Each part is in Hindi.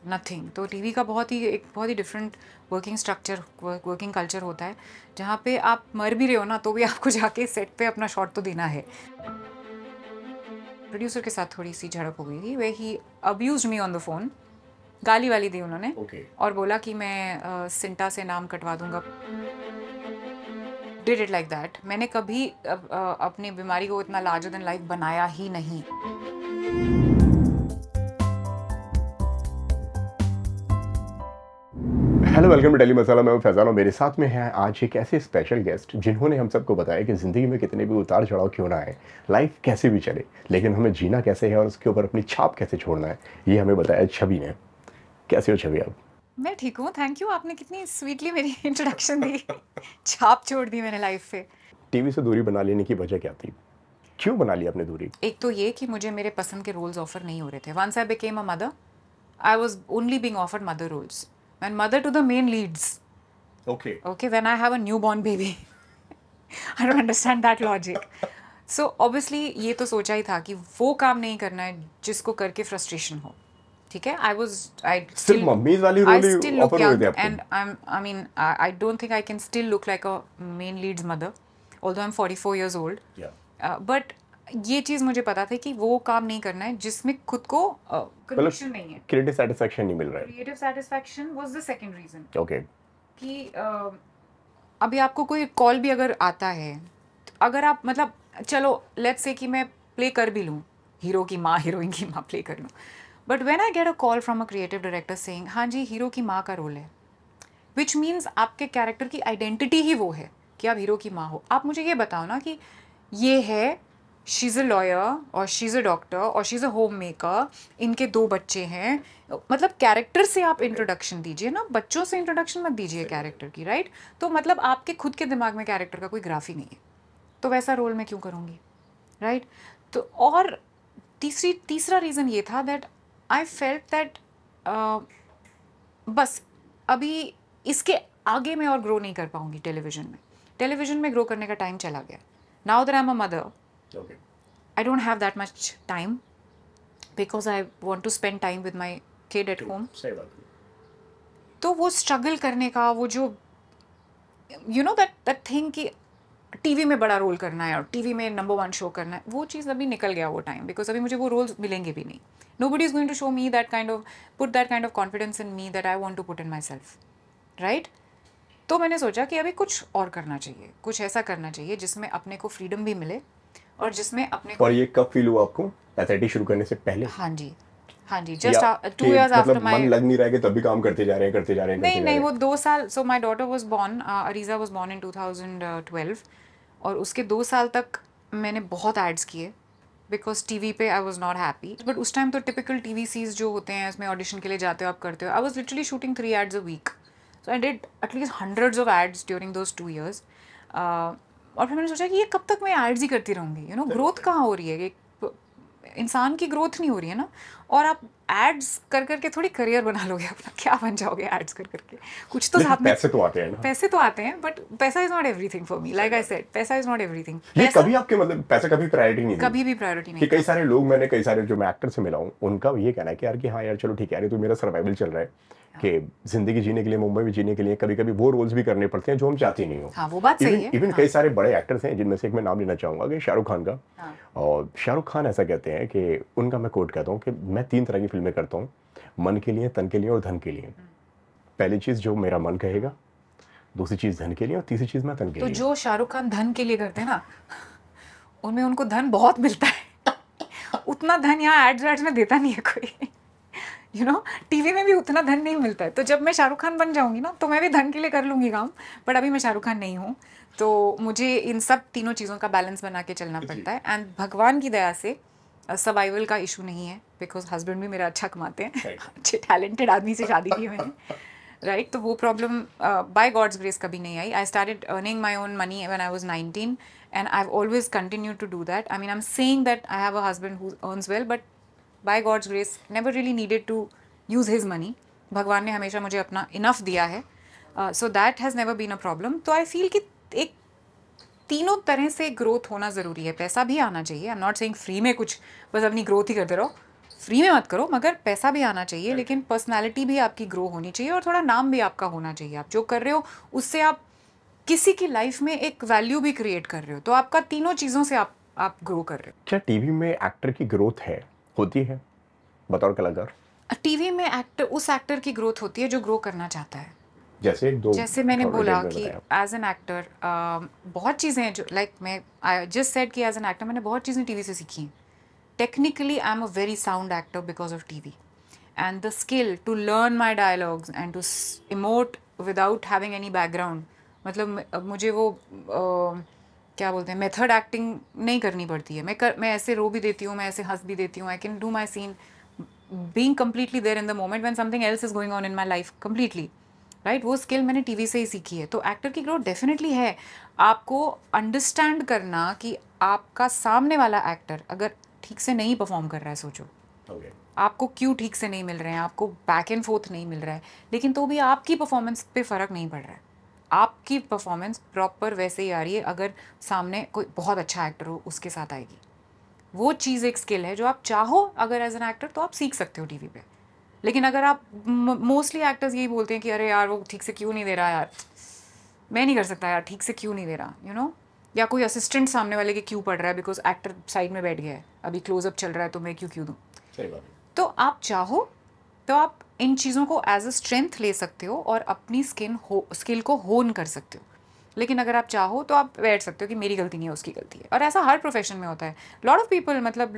नथिंग। तो टीवी का बहुत ही different working structure, working culture होता है, जहाँ पे आप मर भी रहे हो ना तो भी आपको जाके सेट पे अपना शॉट तो देना है। प्रोड्यूसर के साथ थोड़ी सी झड़प हो गई थी, वे ही abused me on the phone, गाली वाली दी उन्होंने। और बोला कि मैं सिंटा से नाम कटवा दूंगा। Did it like that. मैंने कभी अपनी बीमारी को इतना लार्जर देन लाइफ बनाया ही नहीं। हेलो, वेलकम टू डेली मसाला। मैं फैजान और मेरे साथ में है आज एक ऐसे स्पेशल गेस्ट जिन्होंने हम सबको बताया कि ज़िंदगी में कितने भी उतार चढ़ाव क्यों ना आए, लाइफ कैसे भी चले, लेकिन हमें जीना कैसे है और उसके ऊपर अपनी छाप कैसे छोड़ना है, ये हमें बताया छवि ने। कैसे हो छवि आप? मैं ठीक हूँ, थैंक यू। आपने कितनी स्वीटली मेरी इंट्रोडक्शन दी। छाप छोड़ दी मैंने लाइफ पे। टीवी से दूरी बना लेने की वजह क्या थी? क्यों बना ली आपने दूरी? एक तो ये कि मुझे मेरे पसंद के रोल्स ऑफर नहीं हो रहे थे। Once I became a mother, I was only being offered mother roles and mother to the main leads. Okay, when I have a newborn baby. I don't understand that logic. So obviously ये तो सोचा ही था कि वो काम नहीं करना है जिसको करके फ्रस्ट्रेशन हो। ठीक है, सिर्फ मम्मीज वाली रोल ही ऑफर हुए थे आपको? and I mean I don't think I can still look like a main lead's mother, although I'm 44 years old. But ये चीज़ मुझे पता था कि वो काम नहीं करना है जिसमें खुद को कनेक्शन नहीं है, क्रिएटिव सेटिस्फैक्शन नहीं मिल रहा है। Creative satisfaction was the second reason. Okay. कि अभी आपको कोई कॉल भी अगर आता है, अगर आप मतलब चलो लेट्स से कि मैं प्ले कर भी लूँ, हीरो की माँ हीरोइन की माँ प्ले कर लूँ, but when I get a call from a creative director saying हाँ जी हीरो की माँ का रोल है, विच मीन्स आपके कैरेक्टर की आइडेंटिटी ही वो है कि आप हीरो की माँ हो। आप मुझे ये बताओ ना कि ये है शी इज़ अ लॉयर और शी इज़ अ डॉक्टर और she is a home maker, इनके 2 बच्चे हैं। मतलब कैरेक्टर से आप इंट्रोडक्शन दीजिए ना, बच्चों से इंट्रोडक्शन मत दीजिए कैरेक्टर की, राइट? तो मतलब आपके खुद के दिमाग में कैरेक्टर का कोई ग्राफ ही नहीं है, तो वैसा रोल मैं क्यों करूँगी, राइट? तो और तीसरा रीज़न ये था दैट आई फेल्ट दैट बस अभी इसके आगे मैं और ग्रो नहीं कर पाऊँगी टेलीविज़न में ग्रो करने का टाइम चला गया। Now that I am a mother, I don't have that much time because I want to spend time with my kid at home. सही बात है। तो वो स्ट्रगल करने का वो जो यू नो दैट थिंग कि टीवी में बड़ा रोल करना है और टीवी में नंबर 1 शो करना है, वो चीज़ अभी निकल गया वो टाइम, बिकॉज अभी मुझे वो रोल्स मिलेंगे भी नहीं। Nobody is going to show me that kind of put that kind of confidence in me that I want to put in myself, right? तो मैंने सोचा कि अभी कुछ और करना चाहिए, कुछ ऐसा करना चाहिए जिसमें अपने को फ्रीडम भी मिले और जिसमें अपने को। और ये कब फील हुआ आपको? एथलेटिक शुरू करने से पहले? हाँ जी, जस्ट 2 years after my, मन लग नहीं रहा है कि तब भी काम करते जा रहे हैं। नहीं वो 2 साल। So my daughter was born, Areeja was born in 2012 और उसके 2 साल तक मैंने बहुत एड्स किए बिकॉज टीवी पे I was not happy. But उस टाइम तो टिपिकल टीवी सीज जो होते हैं उसमें ऑडिशन के लिए जाते हो, आप करते हो। I was literally shooting 3 ads a week, so I did at least hundreds of ads during those 2 years. और फिर मैंने सोचा कि ये कब तक मैं एड्स ही करती रहूँगी, ग्रोथ कहाँ हो रही है, एक इंसान की ग्रोथ नहीं हो रही है ना। और आप एड्स कर करके थोड़ी करियर बना लोगे अपना, क्या बन जाओगे एड्स कर करके? कुछ तो साथ में पैसे तो आते हैं ना। पैसे तो आते हैं, बट पैसा is not everything for me. Like I said, पैसा इज नॉट एवरीथिंग। ये कभी आपके मतलब पैसा कभी प्रायोरिटी नहीं थी? कभी भी प्रायोरिटी नहीं। कि कई सारे लोग, मैंने कई सारे जो मैं एक्टर से मिला हूँ, उनका ये कहना है कि यार कि हाँ यार चलो ठीक है यार, तो मेरा सर्वाइवल चल रहा है कि जिंदगी जीने के लिए, मुंबई में जीने के लिए कभी कभी वो रोल्स भी करने पड़ते हैं जो हम चाहते नहीं हो। हाँ, वो बात सही है। इवन कई सारे बड़े एक्टर्स हैं जिनमें से एक मैं नाम लेना चाहूंगा कि शाहरुख खान का। और शाहरुख खान ऐसा कहते हैं कि उनका मैं कोट कहता हूँ कि मैं 3 तरह की फिल्में करता हूँ, मन के लिए, तन के लिए और धन के लिए। पहली चीज जो मेरा मन कहेगा, दूसरी चीज धन के लिए और तीसरी चीज मैं तन के लिए। तो जो शाहरुख खान धन के लिए करते हैं ना, उनमें उनको धन बहुत मिलता है। उतना धन यहाँ एड्स में देता नहीं है कोई। टीवी में भी उतना धन नहीं मिलता है। तो जब मैं शाहरुख खान बन जाऊंगी ना, तो मैं भी धन के लिए कर लूंगी काम, बट अभी मैं शाहरुख खान नहीं हूँ। तो मुझे इन सब तीनों चीज़ों का बैलेंस बना के चलना पड़ता है। एंड भगवान की दया से सर्वाइवल का इशू नहीं है, बिकॉज हस्बैंड भी मेरा अच्छा कमाते हैं। अच्छे टैलेंटेड आदमी से शादी की है मैंने, राइट? तो वो प्रॉब्लम बाय गॉड्स ग्रेस कभी नहीं आई। I started earning my own money when I was 19 and I have always continued to do that. I mean I am saying that I have a husband who earns well, but by God's grace never really needed to use his money. भगवान ने हमेशा मुझे अपना इनफ दिया है, so that has never been a problem. तो आई फील कि एक तीनों तरह से ग्रोथ होना ज़रूरी है। पैसा भी आना चाहिए, आई एम नॉट सेइंग फ्री में कुछ बस अपनी ग्रोथ ही करते रहो, फ्री में मत करो, मगर पैसा भी आना चाहिए, लेकिन पर्सनालिटी भी आपकी ग्रो होनी चाहिए और थोड़ा नाम भी आपका होना चाहिए। आप जो कर रहे हो उससे आप किसी की लाइफ में एक वैल्यू भी क्रिएट कर रहे हो, तो आपका तीनों चीज़ों से आप ग्रो कर रहे हो। क्या टीवी में एक्टर की ग्रोथ है, होती है बतौर कलाकार? टीवी में एक्टर उस एक्टर की ग्रोथ होती है जो ग्रो करना चाहता है। जैसे एक दो जैसे मैंने थोड़ा बोला डिटेल में कि बताया। एज एन एक्टर बहुत चीज़ें हैं जो लाइक मैं आई जस्ट सेड कि एज एन एक्टर मैंने बहुत चीज़ें टीवी से सीखी हैं। Technically I am a very sound actor because of TV, and the skill to learn my dialogues and to emote without having any background, मतलब मुझे वो क्या बोलते हैं, मेथड एक्टिंग नहीं करनी पड़ती है। मैं ऐसे रो भी देती हूँ, मैं ऐसे हंस भी देती हूँ। I can do my scene being completely there in the moment when something else is going on in my life completely, right? वो स्किल मैंने टीवी से ही सीखी है। तो एक्टर की ग्रोथ डेफिनेटली है। आपको अंडरस्टैंड करना कि आपका सामने वाला एक्टर अगर ठीक से नहीं परफॉर्म कर रहा है, सोचो Okay. आपको क्यों ठीक से नहीं मिल रहे हैं, आपको बैक एंड फोर्थ नहीं मिल रहा है, लेकिन तो भी आपकी परफॉर्मेंस पे फ़र्क नहीं पड़ रहा है। आपकी परफॉर्मेंस प्रॉपर वैसे ही आ रही है, अगर सामने कोई बहुत अच्छा एक्टर हो उसके साथ आएगी। वो चीज़ एक स्किल है जो आप चाहो अगर एज एन एक्टर तो आप सीख सकते हो टीवी पे। लेकिन अगर आप मोस्टली एक्टर्स यही बोलते हैं कि अरे यार वो ठीक से क्यों नहीं दे रहा यार, मैं नहीं कर सकता यार, ठीक से क्यों नहीं दे रहा, यू नो, या कोई असिस्टेंट सामने वाले के क्यों पड़ रहा है बिकॉज एक्टर साइड में बैठ गया है, अभी क्लोजअप चल रहा है तो मैं क्यों दूँ। सही बात है। तो आप चाहो तो आप इन चीज़ों को एज अ स्ट्रेंथ ले सकते हो और अपनी स्किल को होन कर सकते हो। लेकिन अगर आप चाहो तो आप बैठ सकते हो कि मेरी गलती नहीं है, उसकी गलती है। और ऐसा हर प्रोफेशन में होता है। लॉट ऑफ पीपल, मतलब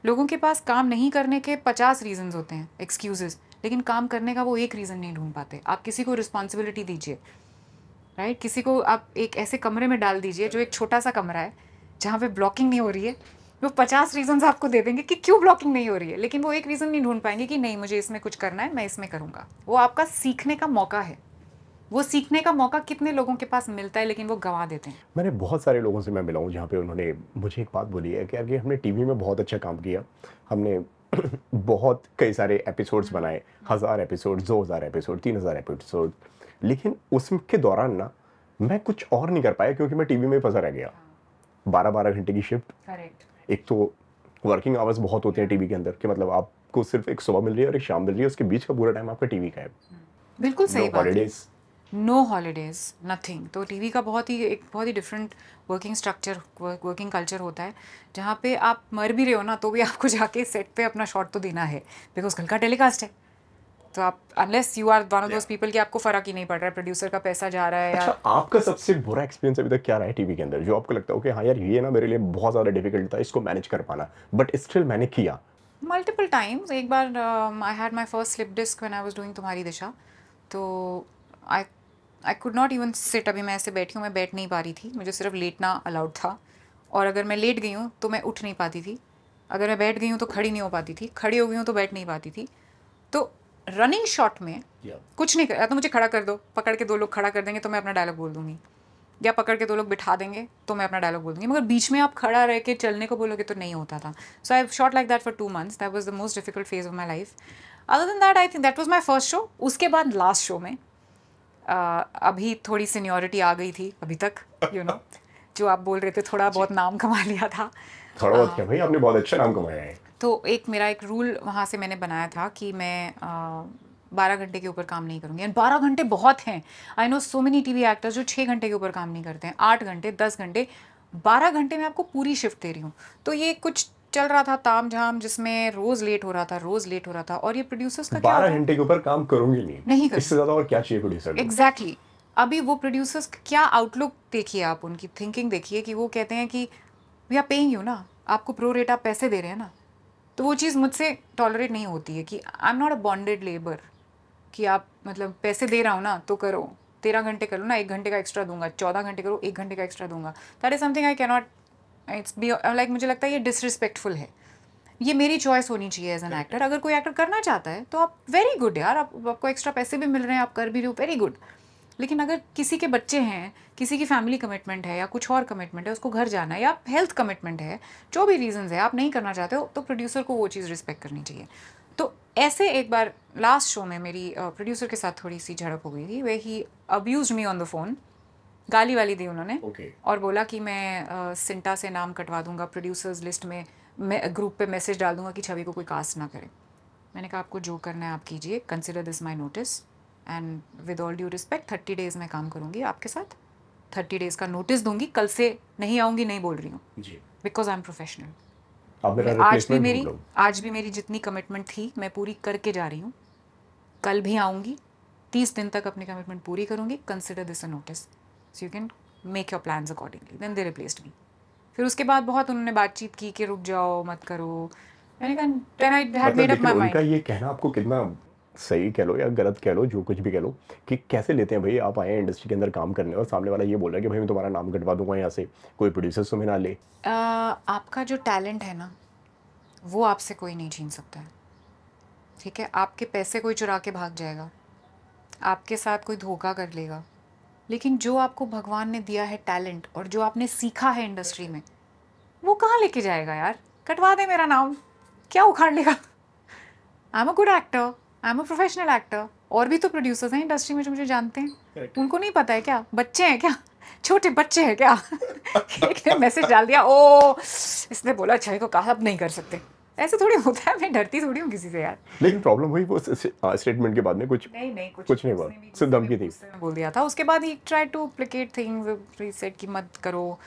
लोगों के पास काम नहीं करने के 50 रीजंस होते हैं, एक्सक्यूजेस, लेकिन काम करने का वो एक रीज़न नहीं ढूंढ पाते। आप किसी को रिस्पॉन्सिबिलिटी दीजिए, राइट? किसी को आप एक ऐसे कमरे में डाल दीजिए जो एक छोटा सा कमरा है जहाँ पे ब्लॉकिंग नहीं हो रही है, वो 50 रीजंस आपको दे देंगे कि क्यों ब्लॉकिंग नहीं हो रही है, लेकिन वो एक रीज़न नहीं ढूंढ पाएंगे कि नहीं मुझे इसमें कुछ करना है, मैं इसमें करूँगा। वो आपका सीखने का मौका है। वो सीखने का मौका कितने लोगों के पास मिलता है, लेकिन वो गंवा देते हैं। मैंने बहुत सारे लोगों से मैं मिला हूँ जहाँ पे उन्होंने मुझे एक बात बोली है कि यार ये हमने टीवी में बहुत अच्छा काम किया, हमने बहुत कई सारे एपिसोड्स बनाए, 1000 एपिसोड, 2000 एपिसोड, 3000 एपिसोड, लेकिन उसके दौरान ना मैं कुछ और नहीं कर पाया क्योंकि मैं टीवी में फंसा रह गया। 12-12 घंटे की शिफ्ट, करेक्ट। एक तो वर्किंग आवर्स बहुत होते हैं टीवी के अंदर कि मतलब आपको सिर्फ एक सुबह मिल रही है और एक शाम मिल रही है, उसके बीच का पूरा टाइम आपका टीवी का है। बिल्कुल सही बात है। Holidays, no holidays, nothing. तो टीवी का बहुत ही different working structure, working culture होता है, जहाँ पे आप मर भी रहे हो ना तो भी आपको जाके सेट पे अपना शॉट तो देना है, बिकॉज कल का टेलीकास्ट है। तो आप unless you are one of those people कि आपको फ़र्क ही नहीं पड़ रहा है, प्रोड्यूसर का पैसा जा रहा है अच्छा, यार। आपका सबसे बुरा एक्सपीरियंस अभी तक क्या रहा है टीवी के अंदर, जो आपको लगता हो कि हाँ यार ये ना मेरे लिए बहुत ज़्यादा डिफिकल्ट था इसको मैनेज कर पाना, बट स्टिल मैंने किया? Multiple times. एक बार I had my first slip disc when I was doing Tumhari Disha, तो I I could not even sit. अभी मैं ऐसे बैठी हूँ, मैं बैठ नहीं पा रही थी, मुझे सिर्फ लेटना अलाउड था, और अगर मैं लेट गई हूँ तो मैं उठ नहीं पाती थी, अगर मैं बैठ गई हूँ तो खड़ी नहीं हो पाती थी, खड़ी हो गई हूँ तो बैठ नहीं पाती थी। तो रनिंग शॉट में कुछ नहीं कर, या तो मुझे खड़ा कर दो, पकड़ के 2 लोग खड़ा कर देंगे तो मैं अपना डायलॉग बोल दूंगी, या पकड़ के 2 लोग बिठा देंगे तो मैं अपना डायलॉग बोल दूंगी, मगर बीच में आप खड़ा रह के चलने को बोलोगे तो नहीं होता था। So I shot like that for 2 months। That was the most difficult phase of my life. Other than that I think that was my first show. उसके बाद लास्ट शो में अभी थोड़ी सीनियरिटी आ गई थी अभी तक, यू नो, जो आप बोल रहे थे थोड़ा बहुत नाम कमा लिया था। थोड़ा बहुत क्या भाई, आपने बहुत अच्छा नाम कमाया है। तो मेरा एक रूल वहाँ से मैंने बनाया था कि मैं 12 घंटे के ऊपर काम नहीं करूँगी। एंड 12 घंटे बहुत हैं। I know so many TV actors जो 6 घंटे के ऊपर काम नहीं करते हैं, 8 घंटे, 10 घंटे। 12 घंटे में आपको पूरी शिफ्ट दे रही हूँ। तो ये कुछ चल रहा था ताम झाम, जिसमें रोज़ लेट हो रहा था। और ये प्रोड्यूसर्स का क्या 12 होता है? घंटे के ऊपर काम करूंगी नहीं कर इससे ज़्यादा और क्या चाहिए प्रोड्यूसर को? एग्जैक्टली। अभी वो प्रोड्यूसर्स क्या आउटलुक देखिए, आप उनकी थिंकिंग देखिए कि वो कहते हैं कि वी आर पेइंग यू ना, आपको प्रो रेट आप पैसे दे रहे हैं ना। तो वो चीज़ मुझसे टॉलरेट नहीं होती है कि आई am not a bonded labour, कि आप मतलब पैसे दे रहा हूँ ना तो करो, 13 घंटे करो ना, 1 घंटे का एक्स्ट्रा दूंगा, 14 घंटे करो 1 घंटे का एक्स्ट्रा दूंगा। That is something I can not, it's be like, मुझे लगता है ये डिसरिस्पेक्टफुल है। ये मेरी चॉइस होनी चाहिए एज एन एक्टर। अगर कोई एक्टर करना चाहता है तो आप वेरी गुड यार, आपको एक्स्ट्रा पैसे भी मिल रहे हैं, आप कर भी रहे हो, वेरी गुड। लेकिन अगर किसी के बच्चे हैं, किसी की फैमिली कमिटमेंट है या कुछ और कमिटमेंट है, उसको घर जाना है या हेल्थ कमिटमेंट है, जो भी रीजंस है, आप नहीं करना चाहते हो, तो प्रोड्यूसर को वो चीज़ रिस्पेक्ट करनी चाहिए। तो ऐसे एक बार लास्ट शो में मेरी प्रोड्यूसर के साथ थोड़ी सी झड़प हो गई थी, वे ही abused me on the phone. गाली वाली दी उन्होंने। Okay. और बोला कि मैं सिंटा से नाम कटवा दूंगा प्रोड्यूसर्स लिस्ट में, मैं ग्रुप पे मैसेज डाल दूंगा कि छवि को कोई कास्ट ना करे। मैंने कहा आपको जो करना है आप कीजिए, consider this my notice and with all due respect 30 days मैं काम करूँगी आपके साथ, 30 डेज़ का नोटिस दूंगी, कल से नहीं आऊँगी, नहीं बोल रही हूँ जी। Because I am professional. आप मेरा आज भी मेरी जितनी कमिटमेंट थी मैं पूरी करके जा रही हूँ, कल भी आऊँगी, 30 दिन तक अपनी कमिटमेंट पूरी करूँगी, consider this a notice so you can make your plans accordingly. Then they replaced me. फिर उसके बाद बहुत उन्होंने बातचीत की कि रुक जाओ मत करो। मैंने कहा then I had made up my mind. उनका ये कहना आपको कितना सही कह लो या गलत कह लो, जो कुछ भी कह लो, कि कैसे लेते हैं भाई आप आए हैं इंडस्ट्री के अंदर काम करने और सामने वाला ये बोल रहा है कि भाई मैं तुम्हारा नाम कटवा दूंगा यहाँ से, कोई प्रोड्यूसर तुम्हें ना ले। आपका जो टैलेंट है ना वो आपसे कोई नहीं छीन सकता है, ठीक है। आपके पैसे कोई चुरा के भाग जाएगा, आपके साथ कोई धोखा कर लेगा, लेकिन जो आपको भगवान ने दिया है टैलेंट और जो आपने सीखा है इंडस्ट्री में, वो कहाँ लेके जाएगा यार। कटवा दे मेरा नाम, क्या उखाड़ लेगा। आई am a good actor, I am a professional actor. और भी तो प्रोड्यूसर्स हैं इंडस्ट्री में जो मुझे जानते हैं, उनको नहीं पता है क्या? बच्चे हैं क्या, छोटे बच्चे हैं क्या? एक ने मैसेज डाल दिया, ओ इसने बोला अच्छा को कहा अब नहीं कर सकते। ऐसे थोड़ी होता है, मैं डरती थोड़ी हूँ किसी से यार। लेकिन प्रॉब्लम हुई वो स्टेटमेंट के बाद में कुछ नहीं हुआ, सिर्फ धमकी थी। बोल दिया था। उसके बाद ही ट्राई टू प्लिकेट थिंग्स, रीसेट की मत करो,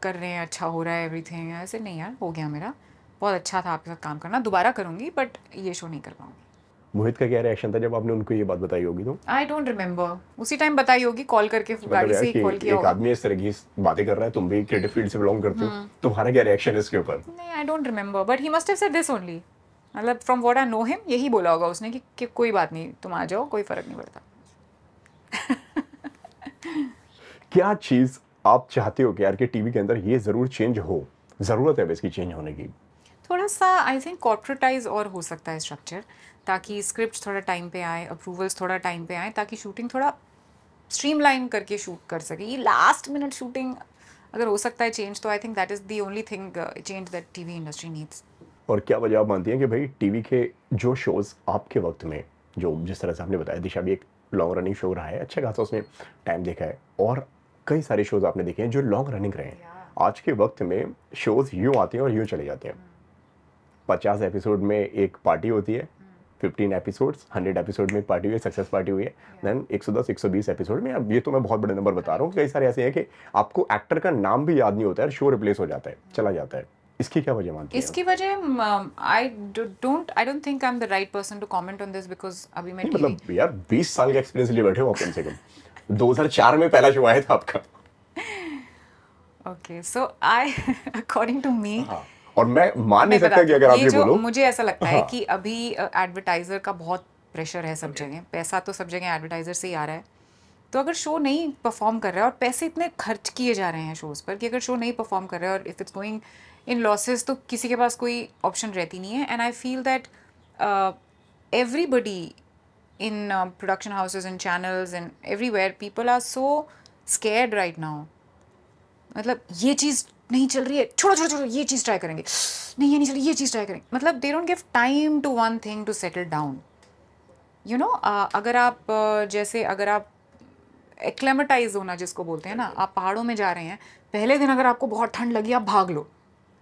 कर रहे हैं, अच्छा हो रहा है एवरीथिंग। ऐसे नहीं यार, हो गया मेरा, बहुत अच्छा था आपके साथ काम करना, दोबारा करूँगी बट ये शो नहीं कर पाऊँगी। मोहित का क्या रिएक्शन था जब आपने उनको ये बात बताई होगी? तो आई डोंट रिमेम्बर, उसी टाइम बताई होगी, कॉल करके गाड़ी से ही कॉल किया होगा। एक आदमी इस तरह की बातें कर रहा है, तुम भी क्रिएटिव फील्ड से बिलोंग करते हो, तुम्हारा क्या रिएक्शन है इसके ऊपर? नहीं, I don't remember but he must have said this only. मतलब from what I know him यही बोला होगा उसने कि कोई बात नहीं, तुम आ जाओ, कोई फर्क नहीं पड़ता। क्या चीज आप चाहते हो कि यार कि टीवी के अंदर ये जरूर चेंज हो, जरूरत है इसकी चेंज होने की? थोड़ा सा आई थिंक कॉर्पोरेटाइज और हो सकता है स्ट्रक्चर, ताकि स्क्रिप्ट थोड़ा टाइम पे आए, अप्रूवल्स थोड़ा टाइम पे आए, ताकि शूटिंग थोड़ा स्ट्रीमलाइन करके शूट कर सके। ये लास्ट मिनट शूटिंग अगर हो सकता है चेंज, तो आई think that is the only thing change that TV industry needs. और क्या वजह आप मानती हैं कि भाई टीवी के जो शोज़ आपके वक्त में, जो जिस तरह से आपने बताया दिशा भी एक लॉन्ग रनिंग शो रहा है, अच्छा खासा उसमें टाइम देखा है, और कई सारे शोज़ आपने देखे हैं जो लॉन्ग रनिंग रहे हैं। आज के वक्त में शोज़ यूँ आते हैं और यूँ चले जाते हैं। 50 एपिसोड में एक पार्टी होती है, 15 एपिसोड्स, 100 एपिसोड में एक पार्टी हुई है, सक्सेस पार्टी हुई है, देन 110 120 एपिसोड में, अब ये तो मैं बहुत बड़े नंबर बता रहा हूँ, कई सारे ऐसे हैं कि आपको एक्टर का नाम भी याद नहीं होता है, शो रिप्लेस हो जाता है, चला जाता है। इसकी क्या वजह मानती हैं? इसकी वजह I don't think I am the right person to comment on this, because अभी मैं मतलब यार 20 साल का एक्सपीरियंस लिए बैठे हो आप कम से कम। 2004 में पहला शो आया था आपका। Okay, so I according to me, और मैं मान नहीं सकता कि अगर आप ये बोलो, मुझे ऐसा लगता है कि अभी एडवर्टाइजर का बहुत प्रेशर है सब जगह, पैसा तो सब जगह एडवर्टाइजर से ही आ रहा है। तो अगर शो नहीं परफॉर्म कर रहा है और पैसे इतने खर्च किए जा रहे हैं शोज़ पर कि अगर शो नहीं परफॉर्म कर रहा है और if it's going in losses, तो किसी के पास कोई ऑप्शन रहती नहीं है। And I feel that everybody in production houses and channels and everywhere, people are so scared right now. मतलब ये चीज़ नहीं चल रही है, छोड़ो छोड़ो छोड़ो, ये चीज़ ट्राई करेंगे, नहीं ये नहीं चल रही, ये चीज़ ट्राई करेंगे। मतलब they don't give time to one thing to settle down, you know. अगर आप जैसे अगर आप एक्लेमेटाइज होना जिसको बोलते हैं ना, आप पहाड़ों में जा रहे हैं, पहले दिन अगर आपको बहुत ठंड लगी आप भाग लो,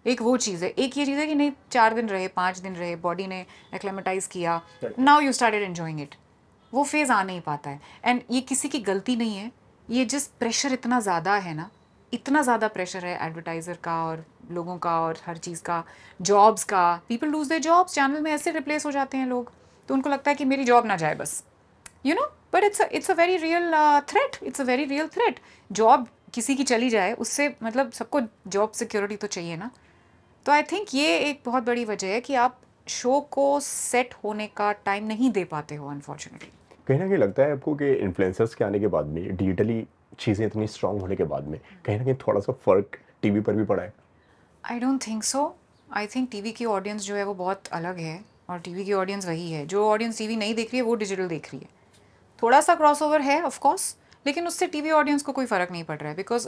एक वो चीज़ है। एक ये चीज़ है कि नहीं 4 दिन रहे, 5 दिन रहे, बॉडी ने एक्लेमेटाइज किया, now you started enjoying it. वो फेज़ आ नहीं पाता है। एंड ये किसी की गलती नहीं है, ये जिस प्रेशर इतना ज़्यादा है ना, इतना ज़्यादा प्रेशर है एडवर्टाइज़र का और लोगों का और हर चीज़ का, जॉब्स का। People lose their jobs, channel में ऐसे रिप्लेस हो जाते हैं लोग, तो उनको लगता है कि मेरी जॉब ना जाए बस, you know. But it's a very real threat, it's a very real threat. Job किसी की चली जाए उससे मतलब सबको जॉब सिक्योरिटी तो चाहिए ना। तो आई थिंक ये एक बहुत बड़ी वजह है कि आप शो को सेट होने का टाइम नहीं दे पाते हो अनफॉर्चुनेटली। कहीं ना कहीं लगता है आपको कि इन्फ्लुएंसर्स के आने के बाद में, डिजिटली चीज़ें इतनी स्ट्रांग होने के बाद में, कहीं ना कहीं थोड़ा सा फ़र्क टीवी पर भी पड़ा है? आई don't think so. I think TV की ऑडियंस जो है वो बहुत अलग है, और टीवी की ऑडियंस वही है। जो ऑडियंस टीवी नहीं देख रही है वो डिजिटल देख रही है। थोड़ा सा क्रॉसओवर है ऑफ कोर्स, लेकिन उससे टीवी ऑडियंस को कोई फ़र्क नहीं पड़ रहा है। बिकॉज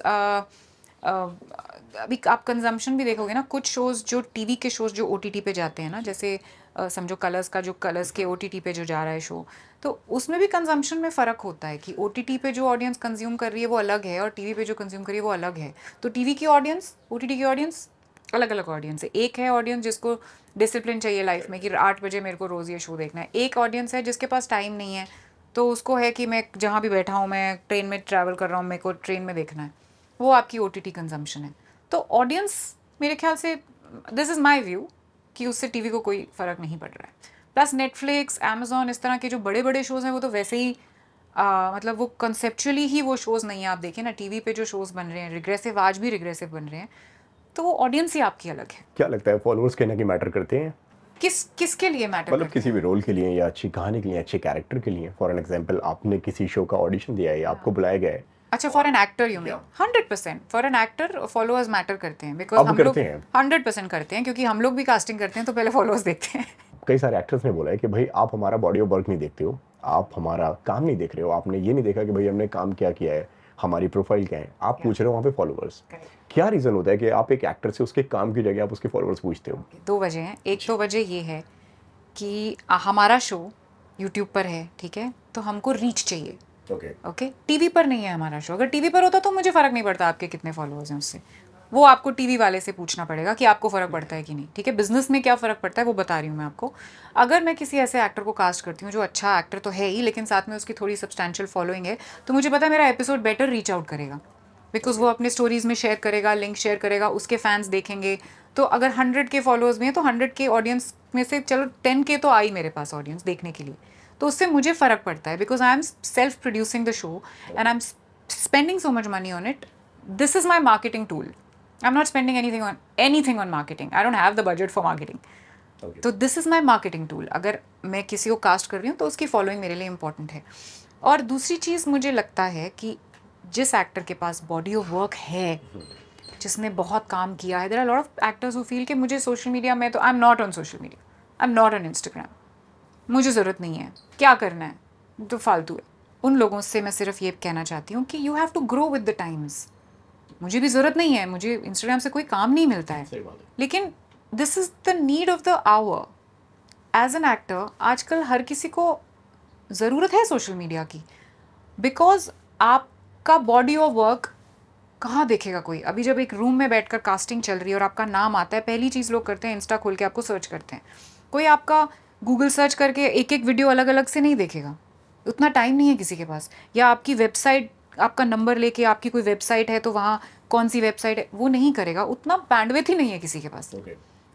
अभी आप कंजम्पशन भी देखोगे ना, कुछ शोज़ जो टीवी के शोज़ जो OTT पे जाते हैं ना, जैसे समझो कलर्स का, जो कलर्स के OTT पे जो जा रहा है शो, तो उसमें भी कंजम्पशन में फ़र्क होता है कि OTT पे जो ऑडियंस कंज्यूम कर रही है वो अलग है और टीवी पे जो कंज्यूम कर रही है वो अलग है। तो टीवी की ऑडियंस, OTT की ऑडियंस अलग अलग ऑडियंस है। एक है ऑडियंस जिसको डिसिप्लिन चाहिए लाइफ में कि 8 बजे मेरे को रोज़ ये शो देखना है। एक ऑडियंस है जिसके पास टाइम नहीं है, तो उसको है कि मैं जहाँ भी बैठा हूँ, मैं ट्रेन में ट्रैवल कर रहा हूँ, मेरे को ट्रेन में देखना है, वो आपकी OTT कंजम्पशन है। तो ऑडियंस मेरे ख्याल से, दिस इज़ माई व्यू, कि उससे टीवी को कोई फ़र्क नहीं पड़ रहा है। प्लस नेटफ्लिक्स, अमेजोन, इस तरह के जो बड़े बड़े शोज़ हैं वो तो वैसे ही मतलब वो कंसेप्चुअली ही वो शोज़ नहीं है। आप देखिए ना टीवी पे जो शोज़ बन रहे हैं रिग्रेसिव, आज भी रिग्रेसिव बन रहे हैं, तो वो ऑडियंस ही आपकी अलग है। क्या लगता है फॉलोअर्स कहना कि मैटर करते हैं? किसके लिए मैटर मतलब करते किसी भी रोल के लिए या अच्छी कहानी के लिए, अच्छे कैरेक्टर के लिए? फॉर एन एग्जांपल, आपने किसी शो का ऑडिशन दिया है या आपको बुलाया गया है, अच्छा, for an actor you mean? 100% for an actor followers matter करते हैं, बिकॉज अब हम लोग करते हैं। 100% करते हैं, क्योंकि हम लोग भी कास्टिंग करते हैं तो पहले फॉलोअर्स देखते हैं। कई सारे एक्टर्स ने बोला है कि भाई आप हमारा बॉडी ऑफ वर्क नहीं देखते हो, आप हमारा काम नहीं देख रहे हो, आपने ये नहीं देखा कि भाई हमने काम क्या किया है, हमारी प्रोफाइल क्या है, आप पूछ रहे हो वहाँ पे फॉलोअर्स। क्या रीज़न होता है कि आप एक एक्टर से उसके काम की जगह आप उसके फॉलोअर्स पूछते हो? 2 वजह हैं। एक तो वजह ये है कि हमारा शो यूट्यूब पर है, ठीक है, तो हमको रीच चाहिए। ओके, टीवी पर नहीं है हमारा शो। अगर टीवी पर होता तो मुझे फ़र्क नहीं पड़ता आपके कितने फॉलोअर्स हैं उससे, वो आपको टीवी वाले से पूछना पड़ेगा कि आपको फ़र्क पड़ता है कि नहीं, ठीक है। बिजनेस में क्या फ़र्क पड़ता है वो बता रही हूँ मैं आपको। अगर मैं किसी ऐसे एक्टर को कास्ट करती हूँ जो अच्छा एक्टर तो है ही, लेकिन साथ में उसकी थोड़ी सब्सटैंशियल फॉलोइंग है, तो मुझे पता है मेरा एपिसोड बेटर रीच आउट करेगा, बिकॉज वो अपने स्टोरीज में शेयर करेगा, लिंक शेयर करेगा, उसके फैंस देखेंगे। तो अगर 100K फॉलोअर्स भी हैं तो 100K ऑडियंस में से चलो 10K तो आई मेरे पास ऑडियंस देखने के लिए, तो उससे मुझे फ़र्क पड़ता है, because I am self producing the show and I am spending so much money on it. This is my marketing tool. I'm not spending anything on marketing. I don't have the budget for marketing. तो this is my marketing tool. अगर मैं किसी को कास्ट कर रही हूँ तो उसकी फॉलोइंग मेरे लिए इंपॉर्टेंट है. और दूसरी चीज़ मुझे लगता है कि जिस एक्टर के पास बॉडी ऑफ वर्क है, जिसने बहुत काम किया है, there are lot of actors who feel कि मुझे सोशल मीडिया में, तो I am not on social media, I am not on Instagram, मुझे ज़रूरत नहीं है, क्या करना है, तो फालतू है. उन लोगों से मैं सिर्फ ये कहना चाहती हूँ कि you have to grow with the times. मुझे भी ज़रूरत नहीं है, मुझे इंस्टाग्राम से कोई काम नहीं मिलता है, लेकिन this is the need of the hour. As an actor आजकल हर किसी को ज़रूरत है सोशल मीडिया की, बिकॉज आपका बॉडी ऑफ वर्क कहाँ देखेगा कोई. अभी जब एक रूम में बैठकर कास्टिंग चल रही है और आपका नाम आता है, पहली चीज़ लोग करते हैं इंस्टा खोल के आपको सर्च करते हैं. कोई आपका गूगल सर्च करके एक एक वीडियो अलग अलग से नहीं देखेगा, उतना टाइम नहीं है किसी के पास. या आपकी वेबसाइट, आपका नंबर लेके आपकी कोई वेबसाइट है तो वहाँ कौन सी वेबसाइट है वो नहीं करेगा, उतना बैंडविड्थ ही नहीं है किसी के पास.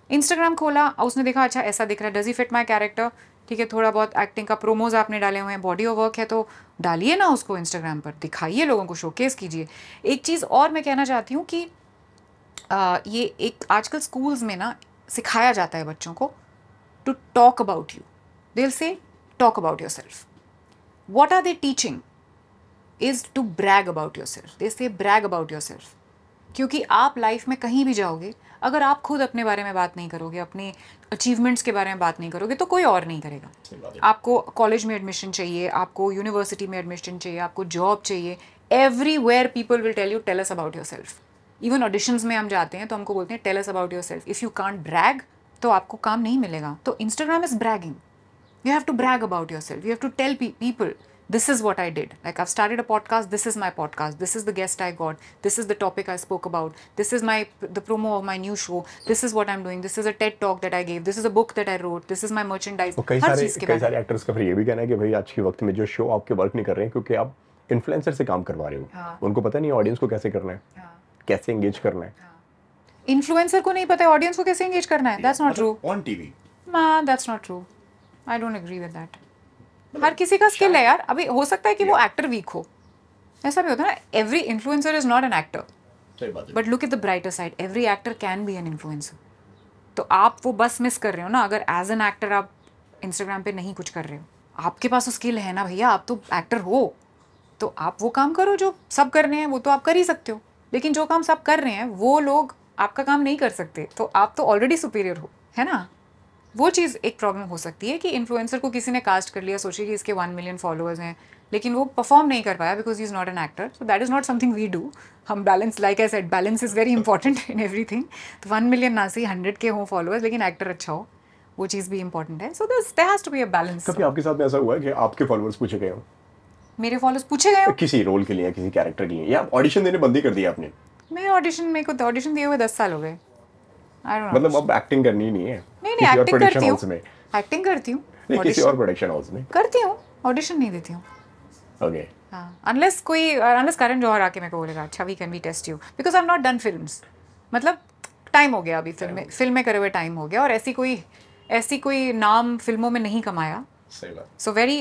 इंस्टाग्राम खोला, उसने देखा अच्छा ऐसा दिख रहा है, does he fit my character, ठीक है, थोड़ा बहुत एक्टिंग का प्रोमोज आपने डाले हुए हैं, बॉडी ऑफ वर्क है तो डालिए ना उसको इंस्टाग्राम पर, दिखाइए लोगों को, शोकेस कीजिए. एक चीज़ और मैं कहना चाहती हूँ कि ये एक आजकल स्कूल्स में ना सिखाया जाता है बच्चों को to talk about you. They will say talk about yourself. What are they teaching is to brag about yourself. They say brag about your self, क्योंकि आप लाइफ में कहीं भी जाओगे, अगर आप खुद अपने बारे में बात नहीं करोगे, अपने अचीवमेंट्स के बारे में बात नहीं करोगे, तो कोई और नहीं करेगा. आपको कॉलेज में एडमिशन चाहिए, आपको यूनिवर्सिटी में एडमिशन चाहिए, आपको जॉब चाहिए, everywhere people will tell you tell us about yourself. Even auditions में हम जाते हैं तो हमको बोलते हैं tell us about yourself. If you can't brag तो आपको काम नहीं मिलेगा. तो Instagram is bragging. You have to brag about yourself. You have to tell people, this is what I did. Like I've started a podcast, this is my podcast, this is the guest I got, this is the topic I spoke about, this is the promo of my new show, this is what I'm doing, this is a TED talk that I gave, this is a book that I wrote, this is my merchandise. कई सारे एक्टर्स का फिर ये भी कहना है कि भाई आज के वक्त में जो शो आपके वर्क नहीं कर रहे हैं क्योंकि आप इन्फ्लुएंसर से काम करवा रहे हो. हाँ. उनको पता नहीं है ऑडियंस को कैसे करना है. हाँ. कैसे एंगेज करना है. इन्फ्लुएंसर को नहीं पता है ऑडियंस को कैसे एंगेज करना है. That's not true. On TV that's not true. I don't agree with that. हर किसी का स्किल है यार. अभी हो सकता है कि वो एक्टर वीक हो, ऐसा भी होता है ना. Every influencer is not an actor, but look at the brighter side, every actor can be an influencer. तो आप वो बस मिस कर रहे हो ना. अगर एज एन एक्टर आप इंस्टाग्राम पे नहीं कुछ कर रहे हो, आपके पास वो स्किल है ना भैया, आप तो एक्टर हो, तो आप वो काम करो जो सब कर रहे हैं, वो तो आप कर ही सकते हो. लेकिन जो काम सब कर रहे हैं वो लोग आपका काम नहीं कर सकते, तो आप तो ऑलरेडी सुपीरियर हो, है ना. वो चीज़ एक प्रॉब्लम हो सकती है कि इन्फ्लुएंसर को किसी ने कास्ट कर लिया, सोचिए कि इसके 1 मिलियन फॉलोअर्स हैं, लेकिन वो परफॉर्म नहीं कर पाया because he is not an actor. So that is not something we do. हम balance, like I said, balance is very important in everything. तो 1 मिलियन ना से 100K हो फॉलोअर्स, लेकिन एक्टर अच्छा हो, वो चीज़ भी इंपॉर्टेंट है. So there has to be a balance. कभी आपके साथ में ऐसा हुआ है कि आपके फॉलोअर्स पूछे गए हो, मेरे फॉलोअर्स पूछे गए हो किसी रोल के लिए, किसी कैरेक्टर के लिए, या ऑडिशन देने बंद ही कर दिया आपने? मैं ऑडिशन, मेरे को ऑडिशन दिए हुए 10 साल हो गए. आई डोंट मतलब अब एक्टिंग करनी ही नहीं है नहीं किसी और एक्टिंग प्रोडक्शन करती हाउस हूँ में? एक्टिंग करती हूँ नहीं, किसी audition और प्रोडक्शन हाउस में? करती हूँ ऑडिशन नहीं देती हूँ ओके। हाँ अनलेस करण जौहर आके मेरे को बोलेगा अच्छा we can we test you because I am not done films मतलब टाइम हो गया अभी फिल्में करे हुए टाइम हो गया और ऐसी कोई नाम फिल्मों में नहीं कमाया सही बात। So very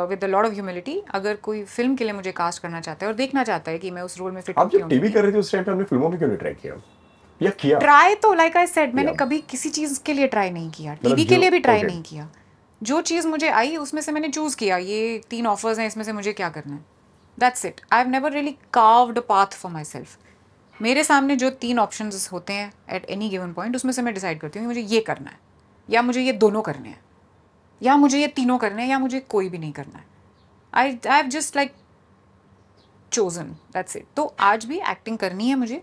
with a lot of humility अगर कोई फिल्म के लिए मुझे कास्ट करना चाहता है और देखना चाहता है कि मैं उस रोल में फिट आप जब टीवी कर रहे थे उस टाइम पे आपने फिल्मों में क्यों नहीं ट्राई किया या किया? ट्राई तो लाइक आई सेड मैंने Yeah. कभी किसी चीज़ के लिए ट्राई नहीं किया मतलब टीवी के जो- लिए भी ट्राई okay. नहीं किया जो चीज़ मुझे आई उसमें से मैंने चूज़ किया ये 3 ऑफर्स हैं इसमें से मुझे क्या करना है that's it I have never really carved a path for my self मेरे सामने जो 3 ऑप्शंस होते हैं एट एनी गिवन पॉइंट उसमें से मैं डिसाइड करती हूँ कि मुझे ये करना है या मुझे ये दोनों करने हैं या मुझे ये तीनों करने हैं या मुझे कोई भी नहीं करना है I have just like chosen that's it तो आज भी एक्टिंग करनी है मुझे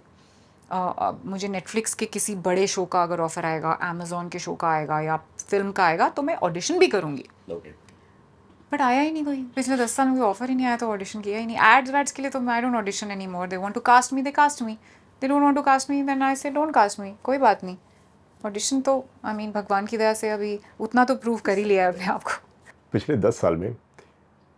मुझे नेटफ्लिक्स के किसी बड़े शो का अगर ऑफर आएगा अमेजोन के शो का आएगा या फिल्म का आएगा तो मैं ऑडिशन भी करूँगी बट आया ही नहीं कोई पिछले 10 साल में कोई ऑफर ही नहीं आया तो ऑडिशन किया ही नहीं एड्स वैड्स के लिए तो I don't audition any more they want to cast me they cast me they don't want to cast me then I say don't cast मी कोई बात नहीं ऑडिशन तो आई मीन भगवान की दया से अभी उतना तो प्रूव कर ही लिया है अपने आप को पिछले 10 साल में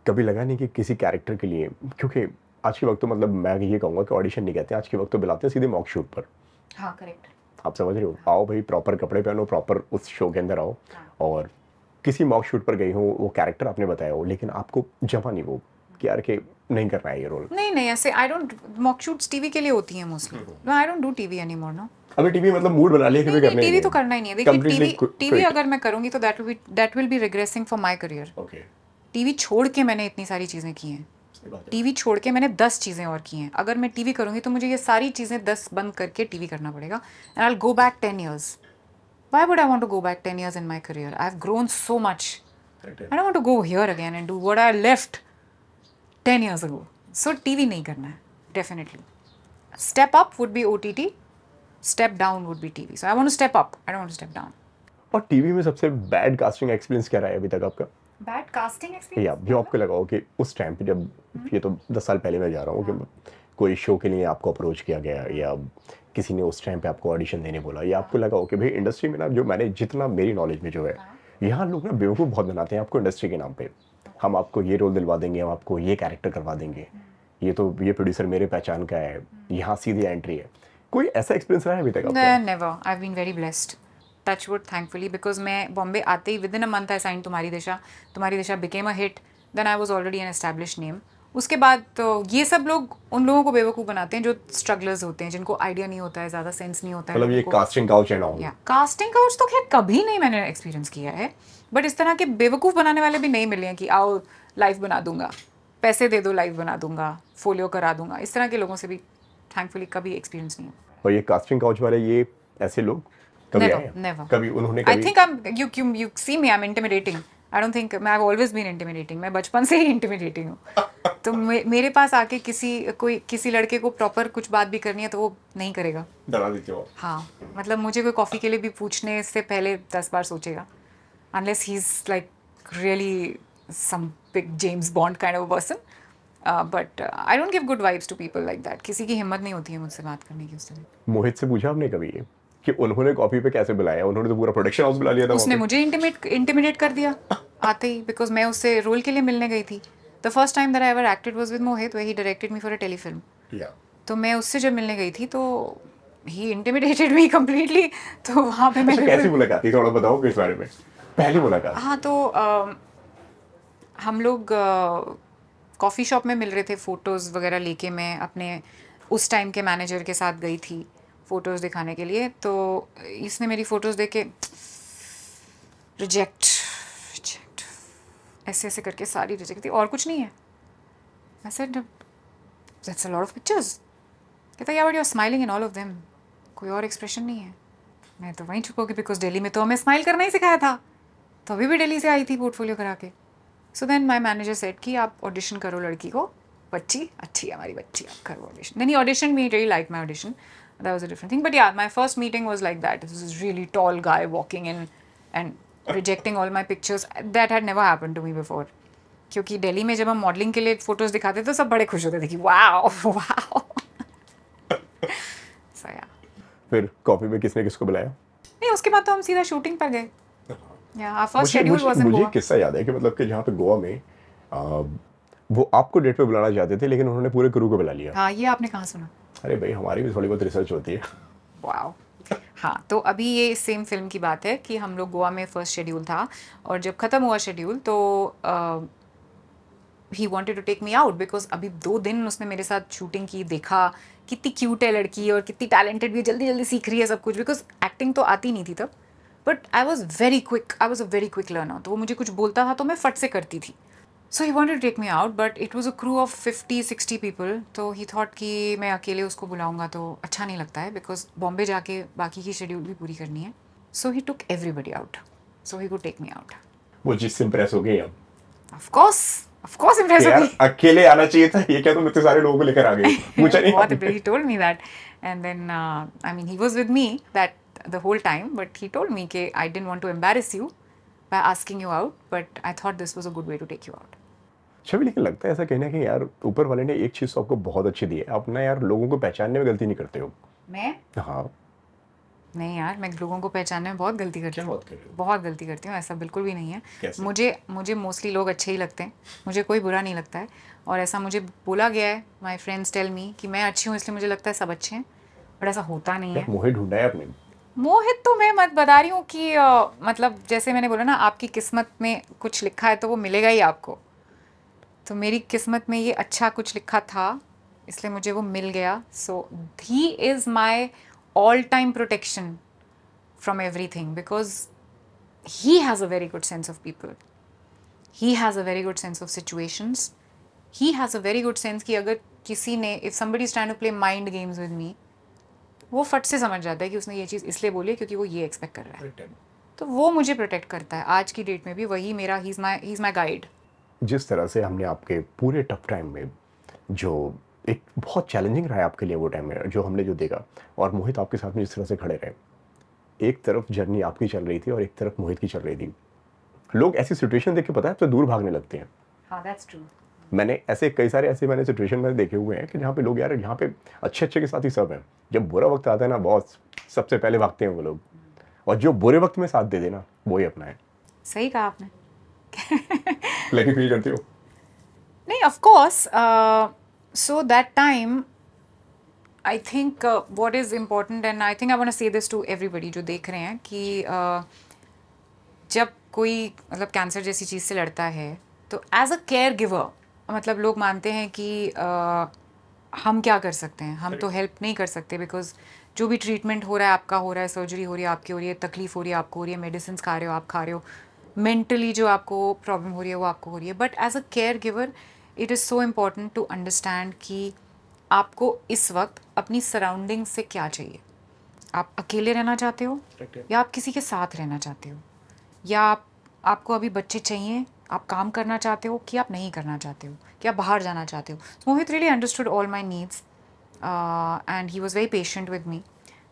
कभी लगा नहीं कि किसी कैरेक्टर के लिए, क्योंकि आज के वक्त तो मतलब मैं ये कहूँगा कि ऑडिशन नहीं कहते, आज के वक्त तो बुलाते हैं सीधे मॉक शूट पर। हाँ करेक्ट आप समझ रहे हो, आओ भाई प्रॉपर कपड़े पहनो, प्रॉपर उस शो के अंदर आओ और किसी मॉक शूट पर गई हो, वो कैरेक्टर आपने बताया हो लेकिन आपको जमा नहीं वो कि यार के नहीं करना है ये रोल। नहीं ऐसे I don't mock shoots TV के लिए होती हैं mostly no I don't do TV any more no अभी टीवी मतलब मूड बना लिया कि भी करने टीवी तो करना ही नहीं है देखिए टीवी अगर मैं करूंगी तो that will be regressing for my career okay. TV छोड़ के मैंने इतनी सारी चीज़ें की हैं टीवी छोड़ के मैंने 10 चीज़ें और की हैं अगर मैं टीवी करूंगी तो मुझे ये सारी चीज़ें 10 बंद करके टीवी करना पड़ेगा and I will go back 10 years why would I want to go back 10 years in my career I have grown so much I don't want to go here again and do what I left 10 years ago so TV नहीं करना है definitely step up would be OTT step down would be TV so I want to step up I don't want to step down और टीवी में सबसे बैड कास्टिंग एक्सपीरियंस क्या रहा है अभी तक आपका? बैड कास्टिंग या एक्सपीरियंस जो आपको लगा हो कि उस टाइम पे जब ये तो 10 साल पहले मैं जा रहा हूँ कि कोई शो के लिए आपको अप्रोच किया गया या किसी ने उस टाइम पे आपको ऑडिशन देने बोला या आपको लगा हो कि भाई इंडस्ट्री में ना जो मैंने जितना मेरी नॉलेज में जो है यहाँ लोग ना बेवकूफ़ बहुत बनाते हैं आपको इंडस्ट्री के नाम पे, हम आपको ये रोल दिलवा देंगे, हम आपको ये कैरेक्टर करवा देंगे, ये प्रोड्यूसर मेरे पहचान का है, यहाँ सीधी एंट्री है। कोई ऐसा एक्सपीरियंस रहा है अभी तक आपका? Never I have been very blessed touch wood thankfully because मैं बॉम्बे आते ही within a month I sign Tumhari Disha became a hit then I was already an establish name उसके बाद तो ये सब लोग उन लोगों को बेवकूफ़ बनाते हैं जो स्ट्रगलर्स होते हैं जिनको आइडिया नहीं होता है ज़्यादा सेंस नहीं होता है मतलब ये कास्टिंग काउच एंड ऑल। या कास्टिंग काउच तो खैर कभी नहीं मैंने एक्सपीरियंस किया है बट इस तरह के बेवकूफ़ बनाने वाले भी नहीं मिले हैं कि आओ लाइव बना दूंगा, पैसे दे दो लाइव बना दूंगा, फोलियो करा दूंगा, इस तरह के लोगों से भी थैंकफुली कभी एक्सपीरियंस नहीं हुआ। और ये कास्टिंग काउच वाले ये ऐसे लोग कभी आए? नेवर कभी उन्होंने I think you see me I am intimidating I don't think मैं ऑलवेज बीन इंटिमिडेटिंग मैं बचपन से ही इंटिमिडेटिंग हूँ तो मेरे पास आके किसी लड़के को प्रॉपर कुछ बात भी करनी है तो वो नहीं करेगा, डरा देते हो। हाँ मतलब मुझे कोई कॉफ़ी के लिए भी पूछने से पहले 10 बार सोचेगा unless he is like really some big James Bond kind of a person but I don't give good vibes to people like that. किसी की हिम्मत नहीं होती है मुझसे बात करने की उस तरह। मोहित से पूछा आपने कभी कि उन्होंने कॉफी पे कैसे बुलाया? उन्होंने तो पूरा प्रोडक्शन हाउस बुला लिया था। उसने मुझे इंटिमिडेट कर दिया आते ही बिकॉज मैं उससे रोल के लिए मिलने गई थी। The first time that I ever acted was with Mohit where he directed me for a telefilm. तो मैं उससे जब मिलने गई थी तो ही इंटिमिडेटेड मी कंप्लीटली। तो वहाँ पे मैं कैसी मुलाकात थी थोड़ा बताओ इस बारे में, पहली मुलाकात? हाँ तो हम लोग कॉफ़ी शॉप में मिल रहे थे, फ़ोटोज़ वगैरह लेके मैं अपने उस टाइम के मैनेजर के साथ गई थी फ़ोटोज़ दिखाने के लिए। तो इसने मेरी फ़ोटोज़ देख के रिजेक्ट ऐसे ऐसे करके सारी रिजेक्ट थी और कुछ नहीं है। I said that's a lot of pictures. कहता या but you are smiling in all of them, कोई और एक्सप्रेशन नहीं है। मैं तो वहीं चुप होगी बिकॉज दिल्ली में तो हमें स्माइल करना ही सिखाया था, तो अभी भी दिल्ली से आई थी पोर्टफोलियो करा के। So then my manager said कि आप ऑडिशन करो लड़की को, बच्ची अच्छी है हमारी बच्ची, आप करो audition. Then he audition me, really like my audition, that was a different thing. But yeah my first meeting was like that, this is really tall guy walking in and rejecting all my pictures. That had never happened to me before. क्योंकि दिल्ली में जब हम मॉडलिंग के लिए फ़ोटोज़ दिखाते तो सब बड़े खुश होते थे कि वाओ वाओ। सो या फिर कॉफी में किसने किसको बुलाया? उसके बाद तो हम सीधा शूटिंग पर गए। या आवर फर्स्ट शेड्यूल मुझे वाज इन मुझे गोवा। किस्सा याद है कि मतलब कि जहाँ पे गोवा में आ, वो आपको डेट पे बुलाना चाहते थे, लेकिन उन्होंने पूरे क्रू को बुला लिया। हाँ, ये आपने कहाँ सुना? अरे भाई, हमारी भी थोड़ी बहुत रिसर्च होती है। वाओ। हाँ, तो अभी ये सेम फिल्म की बात है कि हम लोग गोवा में फर्स्ट शेड्यूल था, और जब ख़त्म हुआ शेड्यूल तो he wanted to take me out, because अभी 2 दिन उसने मेरे साथ शूटिंग की, देखा कितनी क्यूट है लड़की और कितनी टैलेंटेड भी है, जल्दी जल्दी सीख रही है सब कुछ, बिकॉज एक्टिंग तो आती नहीं थी तब, but I was a very quick learner, तो वो मुझे कुछ बोलता था तो मैं फट से करती थी। So he wanted to take me out, but it was a crew of 50-60 people, तो ही थॉट कि मैं अकेले उसको बुलाऊंगा तो अच्छा नहीं लगता है, बिकॉज बॉम्बे जाके बाकी की शेड्यूल भी पूरी करनी है। So he took everybody out, so he could take me out. वो चीज से इम्प्रेस हो गई अब ऑफ कोर्स इम्प्रेस कि हो यार गई। अकेले आना चाहिए था, ये क्या तुम इतने सारे लोगों को लेकर आ गए? मुझे नहीं बहुत आपने। he told me that, and then I mean he was with me that the whole time, but he told me कि I didn't want to embarrass you by asking you out, but I thought this was a good way to take you out. छवि, लेकिन लगता है ऐसा कहना कि यार ऊपर वाले ने एक चीज तो आपको बहुत अच्छी दी है, आप ना यार लोगों को पहचानने में गलती नहीं करते हो। मैं हाँ। नहीं यार, मैं लोगों को पहचानने में बहुत गलती करती हूँ। बात कर रहे हो? बहुत गलती करती हूँ, ऐसा बिल्कुल भी नहीं है। कैसे? मुझे मोस्टली लोग अच्छे ही लगते हैं, मुझे कोई बुरा नहीं लगता है, और ऐसा मुझे बोला गया है, माई फ्रेंड्स टेल मी कि मैं अच्छी हूँ इसलिए मुझे लगता है सब अच्छे हैं, बट ऐसा होता नहीं है। यार मोहित ढूंढा है आपने। मोहित तो मैं मत बता रही हूँ कि मतलब जैसे मैंने बोला ना, आपकी किस्मत में कुछ लिखा है तो वो मिलेगा ही आपको, तो मेरी किस्मत में ये अच्छा कुछ लिखा था इसलिए मुझे वो मिल गया। So he is my all time protection from everything, because he has a very good sense of people, he has a very good sense of situations, he has a very good sense कि अगर किसी ने, if somebody is trying to play mind games with me, वो फट से समझ जाता है कि उसने ये चीज़ इसलिए बोली है क्योंकि वो ये एक्सपेक्ट कर रहा है, तो वो मुझे प्रोटेक्ट करता है आज की डेट में भी। वही मेरा ही इज़ माई गाइड। जिस तरह से हमने आपके पूरे टफ टाइम में, जो एक बहुत चैलेंजिंग रहा है आपके लिए वो टाइम में, जो हमने जो देखा, और मोहित आपके साथ में जिस तरह से खड़े रहे, एक तरफ जर्नी आपकी चल रही थी और एक तरफ मोहित की चल रही थी। लोग ऐसी सिचुएशन देख के पता है तो दूर भागने लगते हैं। हाँ, दैट्स ट्रू। मैंने ऐसे कई सारे ऐसे मैंने सिचुएशन में देखे हुए हैं कि जहाँ पे लोग यार, यहाँ पे अच्छे अच्छे के साथ ही सब हैं, जब बुरा वक्त आता है ना बॉस, सबसे पहले भागते हैं वो लोग, और जो बुरे वक्त में साथ दे देना वो ही अपना है। सही कहा आपने। लेकिन फील करती हो? नहीं, of course. So that time I think what is important, and I think I want to say this to everybody जो देख रहे हैं, कि जब कोई मतलब कैंसर जैसी चीज़ से लड़ता है तो एज अ केयर गिवर, मतलब लोग मानते हैं कि हम क्या कर सकते हैं, हम तो हेल्प नहीं कर सकते, बिकॉज जो भी ट्रीटमेंट हो रहा है आपका हो रहा है, सर्जरी हो रही है आपकी हो रही है, तकलीफ हो रही है आपको हो रही है, मेडिसिन खा रहे हो आप खा रहे हो, मेंटली जो आपको प्रॉब्लम हो रही है वो आपको हो रही है। But as a care giver it is so important to understand कि आपको इस वक्त अपनी सराउंडिंग से क्या चाहिए। आप अकेले रहना चाहते हो या आप किसी के साथ रहना चाहते हो, या आपको अभी बच्चे चाहिए, आप काम करना चाहते हो कि आप नहीं करना चाहते हो, कि आप बाहर जाना चाहते हो। Mohit really understood all my needs and he was very patient with me.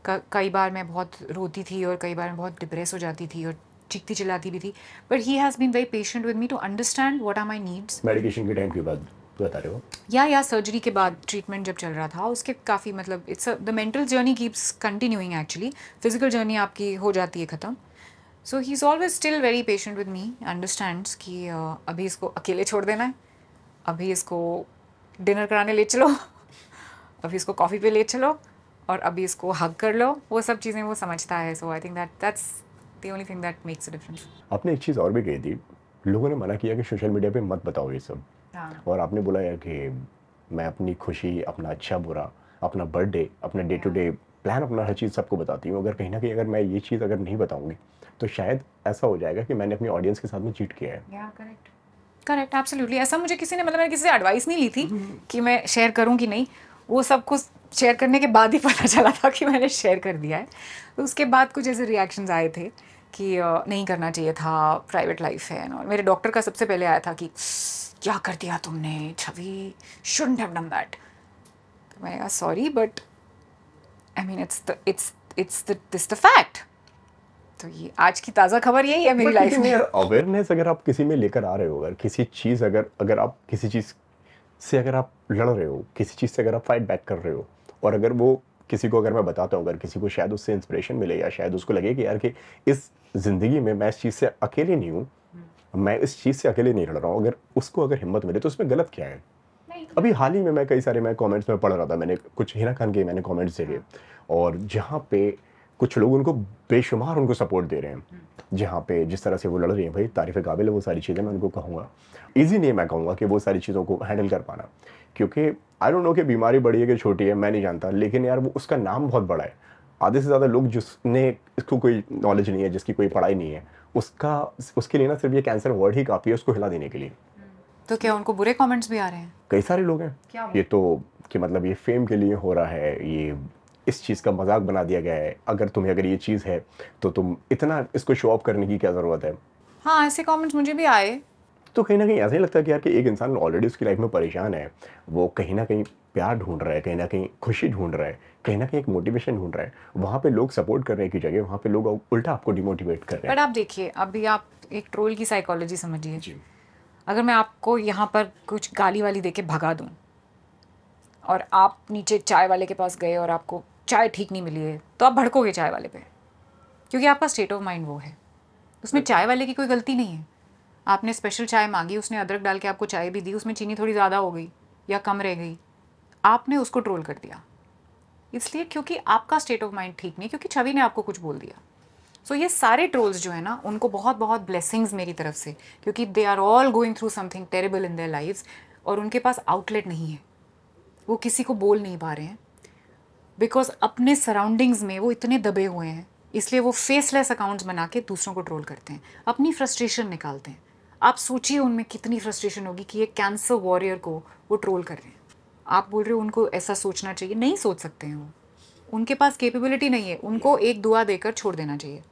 कई बार मैं बहुत रोती थी और कई बार मैं बहुत डिप्रेस हो जाती थी और चीखती चिल्लाती भी थी, but he has been very patient with me to understand what are my needs. Medication के टाइम की बात बता रहे हो? या सर्जरी के बाद ट्रीटमेंट जब चल रहा था उसके काफ़ी, मतलब it's the mental journey keeps continuing actually, physical journey आपकी हो जाती है ख़त्म। So he is always still very patient with me, understands कि अभी इसको अकेले छोड़ देना है, अभी इसको डिनर कराने ले चलो, अभी इसको कॉफ़ी पे ले चलो, और अभी इसको हग कर लो, वो सब चीज़ें वो समझता है। So I think that's the only thing that makes a difference. आपने एक चीज़ और भी कही थी, लोगों ने मना किया कि सोशल मीडिया पे मत बताओ ये सब, और आपने बोला यार कि मैं अपनी खुशी, अपना अच्छा बुरा, अपना बर्थडे, अपना डे टू डे प्लान, अपना हर चीज़ सबको बताती हूँ। अगर कहीं ना कहीं अगर मैं ये चीज़ अगर नहीं बताऊँगी तो शायद ऐसा हो जाएगा कि मैंने अपनी ऑडियंस के साथ में चीट किया है। Correct, absolutely. ऐसा मुझे किसी ने, मतलब मैंने किसी से एडवाइस नहीं ली थी कि मैं शेयर करूँ कि नहीं, वो सब कुछ शेयर करने के बाद ही पता चला था कि मैंने शेयर कर दिया है। तो उसके बाद कुछ ऐसे रिएक्शंस आए थे कि नहीं करना चाहिए था, प्राइवेट लाइफ है। और मेरे डॉक्टर का सबसे पहले आया था कि क्या कर दिया तुमने छवि, शुडंट हैव डन दैट। तो मैंने कहा sorry, but I mean it's the fact. तो ये आज की ताज़ा खबर यही है मेरी लाइफ में। अवेयरनेस अगर आप किसी में लेकर आ रहे हो, अगर किसी चीज़ अगर आप किसी चीज़ से अगर आप लड़ रहे हो, किसी चीज़ से अगर आप फाइट बैक कर रहे हो, और अगर वो किसी को अगर मैं बताता हूँ, अगर किसी को शायद उससे इंस्पिरेशन मिले या शायद उसको लगे कि यार कि इस ज़िंदगी में मैं इस चीज़ से अकेले नहीं हूँ, मैं इस चीज़ से अकेले नहीं लड़ रहा हूँ, अगर उसको अगर हिम्मत मिले तो उसमें गलत क्या है? अभी हाल ही में मैं कई सारे मैं कमेंट्स में पढ़ रहा था, मैंने कुछ हिना खान के मैंने कमेंट्स देखे और जहाँ पे कुछ लोग उनको बेशुमार उनको सपोर्ट दे रहे हैं, जहाँ पे जिस तरह से वो लड़ रही हैं, भाई तारीफ़ काबिल है वो सारी चीज़ें, मैं उनको कहूँगा ईजी नहीं है, मैं कहूँगा कि वो सारी चीज़ों को हैंडल कर पाना, क्योंकि आई डोंट नो कि बीमारी बड़ी है कि छोटी है, मैं नहीं जानता, लेकिन यार वो उसका नाम बहुत बड़ा है। आधे से ज़्यादा लोग जिसने इसको कोई नॉलेज नहीं है, जिसकी कोई पढ़ाई नहीं है, उसका उसके लिए ना सिर्फ ये कैंसर वर्ड ही काफ़ी है उसको हिला देने के लिए। तो क्या उनको बुरे कमेंट्स भी आ रहे हैं? कई सारे लोग हैं क्या ये तो कि मतलब ये फेम के लिए हो रहा है, ये इस चीज़ का मजाक बना दिया गया है, अगर ये चीज़ है तो तुम इतना इसको शो ऑफ करने की क्या ज़रूरत है। हाँ, ऐसे कमेंट्स मुझे भी आए। तो कहीं ना कहीं ऐसा ही लगता है कि यार कि एक इंसान ऑलरेडी उसकी लाइफ में परेशान है, वो कहीं ना कहीं प्यार ढूंढ रहा है, कहीं ना कहीं खुशी ढूंढ रहा है, कहीं ना कहीं एक मोटिवेशन ढूंढ रहा है, वहाँ पे लोग सपोर्ट करने की जगह वहाँ पे लोग उल्टा आपको डिमोटिवेट कर रहे बट हैं। आप देखिए, अभी आप एक ट्रोल की साइकोलॉजी समझिए। जी। अगर मैं आपको यहाँ पर कुछ गाली वाली दे के भगा दूँ और आप नीचे चाय वाले के पास गए और आपको चाय ठीक नहीं मिली है, तो आप भड़कोगे चाय वाले पे, क्योंकि आपका स्टेट ऑफ माइंड वो है। उसमें चाय वाले की कोई गलती नहीं है। आपने स्पेशल चाय मांगी, उसने अदरक डाल के आपको चाय भी दी, उसमें चीनी थोड़ी ज़्यादा हो गई या कम रह गई, आपने उसको ट्रोल कर दिया, इसलिए क्योंकि आपका स्टेट ऑफ माइंड ठीक नहीं, क्योंकि छवि ने आपको कुछ बोल दिया। सो ये सारे ट्रोल्स जो है ना, उनको बहुत बहुत ब्लेसिंग्स मेरी तरफ से, क्योंकि they are all going through something terrible in their lives और उनके पास आउटलेट नहीं है, वो किसी को बोल नहीं पा रहे हैं, बिकॉज अपने सराउंडिंग्स में वो इतने दबे हुए हैं, इसलिए वो फेसलेस अकाउंट्स बना के दूसरों को ट्रोल करते हैं, अपनी फ्रस्ट्रेशन निकालते हैं। आप सोचिए उनमें कितनी फ्रस्ट्रेशन होगी कि ये कैंसर वॉरियर को वो ट्रोल कर रहे हैं। आप बोल रहे हो उनको ऐसा सोचना चाहिए, नहीं सोच सकते हैं वो, उनके पास कैपेबिलिटी नहीं है, उनको एक दुआ देकर छोड़ देना चाहिए।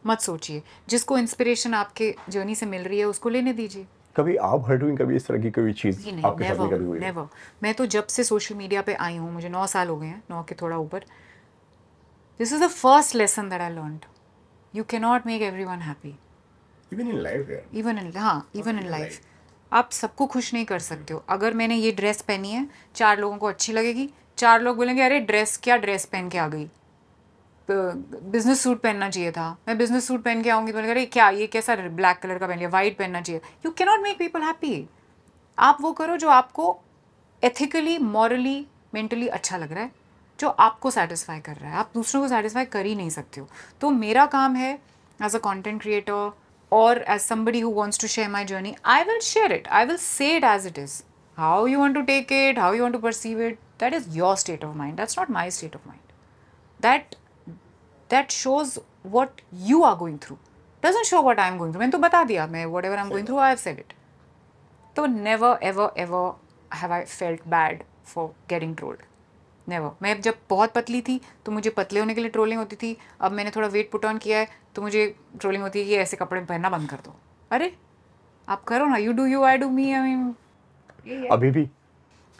मत सोचिए, जिसको इंस्पिरेशन आपके जर्नी से मिल रही है उसको लेने दीजिए। कभी आप हर्ट हुई, कभी इस तरह की कोई चीज़ जी नहीं, आपके साथ में नेवर कभी हुई है? नेवर। मैं तो जब से सोशल मीडिया पे आई हूँ, मुझे 9 साल हो गए हैं, 9 के थोड़ा ऊपर, this is the first lesson that I learned, you can not make everyone happy, even in life यार। Even in life. आप सबको खुश नहीं कर सकते हो। अगर मैंने ये ड्रेस पहनी है, 4 लोगों को अच्छी लगेगी, 4 लोग बोलेंगे अरे ड्रेस, क्या ड्रेस पहन के आ गई, बिजनेस सूट पहनना चाहिए था, मैं बिजनेस सूट पहन के आऊँगी तो बोलेंगे अरे क्या ये कैसा ब्लैक कलर का पहन लिया, वाइट पहनना चाहिए। You can not make people happy. आप वो करो जो आपको एथिकली, मॉरली, मेंटली अच्छा लग रहा है, जो आपको सेटिस्फाई कर रहा है। आप दूसरों को सेटिस्फाई कर ही नहीं सकते हो। तो मेरा काम है एज अ कंटेंट क्रिएटर और as somebody who wants to share my journey, I will share it, I will say it as it is. How you want to take it, how you want to perceive it, that is your state of mind, that's not my state of mind. That shows what you are going through, doesn't show what I am going through. मैंने तो बता दिया, मैं whatever I'm going through I have said it. तो never ever ever have I felt bad for getting trolled. Never. मैं जब बहुत पतली थी तो मुझे पतले होने के लिए ट्रोलिंग होती थी, अब मैंने थोड़ा वेट पुट ऑन किया है तो मुझे ट्रोलिंग होती है कि ऐसे कपड़े पहनना बंद कर दो। अरे आप करो ना, you do you, I do me, I mean अभी भी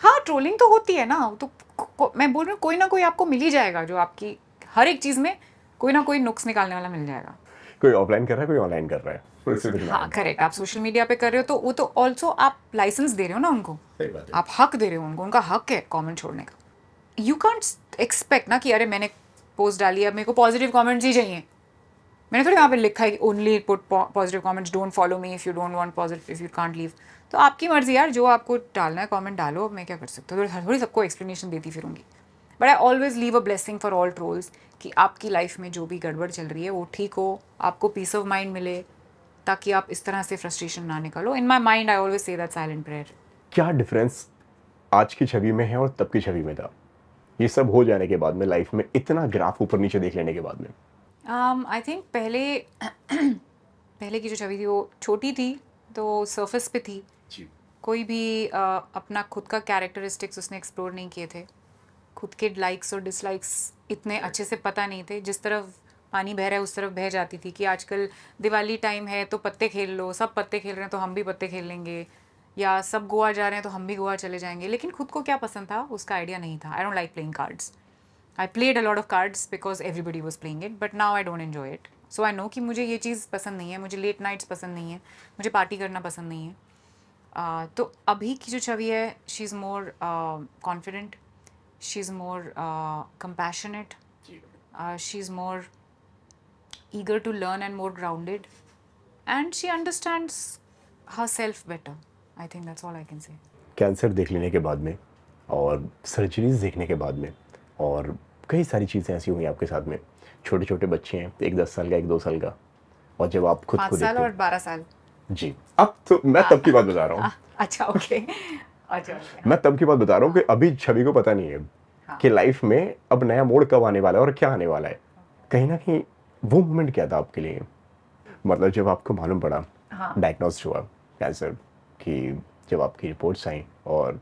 हाँ ट्रोलिंग तो होती है ना। तो मैं बोल रही हूँ कोई ना कोई आपको मिल ही जाएगा, जो आपकी हर एक चीज़ में कोई ना कोई नुक्स निकालने वाला मिल जाएगा। कोई ऑफलाइन कर रहा है, कोई ऑनलाइन कर रहा है, हाँ करेक्ट। आप सोशल मीडिया पे कर रहे हो तो वो तो ऑल्सो आप लाइसेंस दे रहे हो ना उनको, सही बात है। आप हक दे रहे हो उनको, उनका हक है कमेंट छोड़ने का। यू कांट एक्सपेक्ट ना कि अरे मैंने पोस्ट डाली है, अब मेरे को पॉजिटिव कमेंट्स ही चाहिए। मैंने थोड़ी वहाँ पे लिखा है कि only put positive comments, don't follow me if you don't want positive, if you can't leave. तो आपकी मर्जी यार, जो आपको डालना है कमेंट डालो, अब मैं क्या कर सकती हूँ, थोड़ी सबको एक्सप्लेनेशन देती फिरूंगी। But I always leave a blessing for all trolls, कि आपकी लाइफ में जो भी गड़बड़ चल रही है वो ठीक हो, आपको पीस ऑफ माइंड मिले, ताकि आप इस तरह से फ्रस्ट्रेशन ना निकालो। In my mind I always say that silent prayer. क्या डिफरेंस आज की छवि में है और तब की छवि में था, ये सब हो जाने के बाद में, लाइफ में इतना ग्राफ ऊपर नीचे देख लेने के बाद में? आई थिंक पहले की जो छवि थी वो छोटी थी, तो सरफेस पे थी जी। कोई भी अपना खुद का कैरेक्टरिस्टिक्स उसने एक्सप्लोर नहीं किए थे, खुद के लाइक्स और डिसलाइक्स इतने अच्छे से पता नहीं थे। जिस तरफ पानी बह रहा है उस तरफ बह जाती थी, कि आजकल दिवाली टाइम है तो पत्ते खेल लो, सब पत्ते खेल रहे हैं तो हम भी पत्ते खेल लेंगे, या सब गोवा जा रहे हैं तो हम भी गोवा चले जाएंगे। लेकिन खुद को क्या पसंद था उसका आइडिया नहीं था। आई don't like playing cards, I played a lot of cards because everybody was playing it, but now I don't enjoy it. So I know कि मुझे ये चीज़ पसंद नहीं है, मुझे लेट नाइट्स पसंद नहीं है, मुझे पार्टी करना पसंद नहीं है। तो अभी की जो छवि है, she is more confident, she's more compassionate, she's more eager to learn and more grounded, and she understands herself better. I think that's all I can say. Cancer देख लेने के बाद में और सर्जरीज देखने के बाद में और कई सारी चीज़ें ऐसी हुई आपके साथ में, छोटे छोटे बच्चे हैं, एक 10 साल का, एक 2 साल का, और जब आप खुद 5 को साल देखते और 12 साल। हो जी, अब तो मैं तब की बात बता रहा हूँ, अच्छा ओके। अच्छा okay. मैं तब की बात बता रहा हूँ कि अभी छवि को पता नहीं है कि लाइफ में अब नया मोड़ कब आने वाला है और क्या आने वाला है। कहीं ना कहीं वो मोमेंट क्या था आपके लिए, मतलब जब आपको मालूम पड़ा, डायग्नोज हुआ कैंसर, कि जब आपकी रिपोर्ट्स आई, और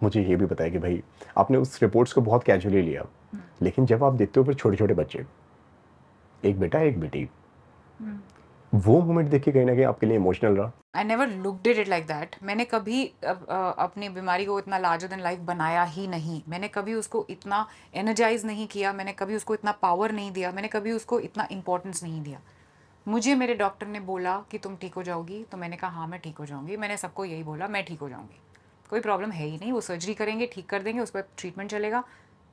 मुझे ये भी बताया कि भाई आपने उस रिपोर्ट्स को बहुत कैजुअली लिया, लेकिन जब आप देखते हो फिर छोटे छोटे बच्चे, एक बेटा एक बेटी, वो मोमेंट देख के कहीं ना कहीं आपके लिए इमोशनल रहा। I never looked at it like that. मैंने कभी अपनी बीमारी को इतना लार्जर देन लाइफ बनाया ही नहीं। मैंने कभी उसको इतना एनर्जाइज नहीं किया, मैंने कभी उसको इतना पावर नहीं दिया, मैंने कभी उसको इतना इंपॉर्टेंस नहीं दिया। मुझे मेरे डॉक्टर ने बोला कि तुम ठीक हो जाओगी, तो मैंने कहा हाँ मैं ठीक हो जाऊंगी। मैंने सबको यही बोला, मैं ठीक हो जाऊंगी, कोई प्रॉब्लम है ही नहीं, वो सर्जरी करेंगे, ठीक कर देंगे, उस पर ट्रीटमेंट चलेगा,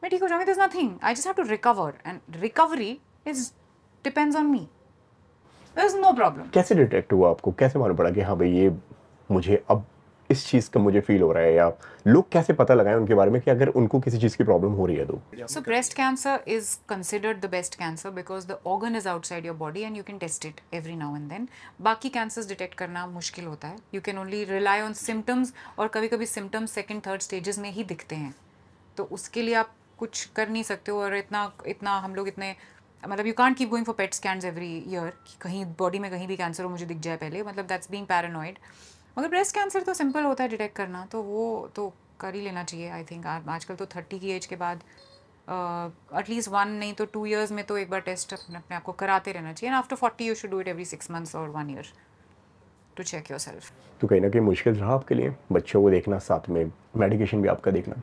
मैं ठीक हो जाऊंगी। There is nothing, I just have to recover, and recovery is depends on me, there is no problem. कैसे डिटेक्ट हुआ आपको, कैसे मालूम पड़ा कि हाँ भाई ये मुझे अब इस चीज़ का मुझे फील हो रहा है, या लोग कैसे पता लगाएं उनके बारे में कि अगर उनको किसी चीज़ की प्रॉब्लम हो रही है तो? So breast cancer is considered the best cancer because the organ is outside your body and you can test it every now and then. बाकी cancers detect करना मुश्किल होता है. You can only rely on symptoms, और कभी-कभी symptoms second, third stages में ही दिखते हैं. तो उसके लिए आप कुछ कर नहीं सकते हो, और इतना हम लोग इतने, मतलब you can't keep going for PET scans every year कि कहीं बॉडी में कहीं भी कैंसर हो मुझे दिख जाए पहले, मतलब that's being paranoid. मगर ब्रेस्ट कैंसर तो सिंपल होता है डिटेक्ट करना, तो वो तो कर ही लेना चाहिए। आई थिंक आजकल तो 30 की एज के बाद एटलीस्ट 1 नहीं तो 2 years में तो एक बार टेस्ट अपने आप को कराते रहना चाहिए, and after 40 you should do it every 6 months और 1 year टू चेक योरसेल्फ। तो कहीं ना कहीं मुश्किल रहा आपके लिए बच्चों को देखना, साथ में मेडिकेशन भी आपका देखना?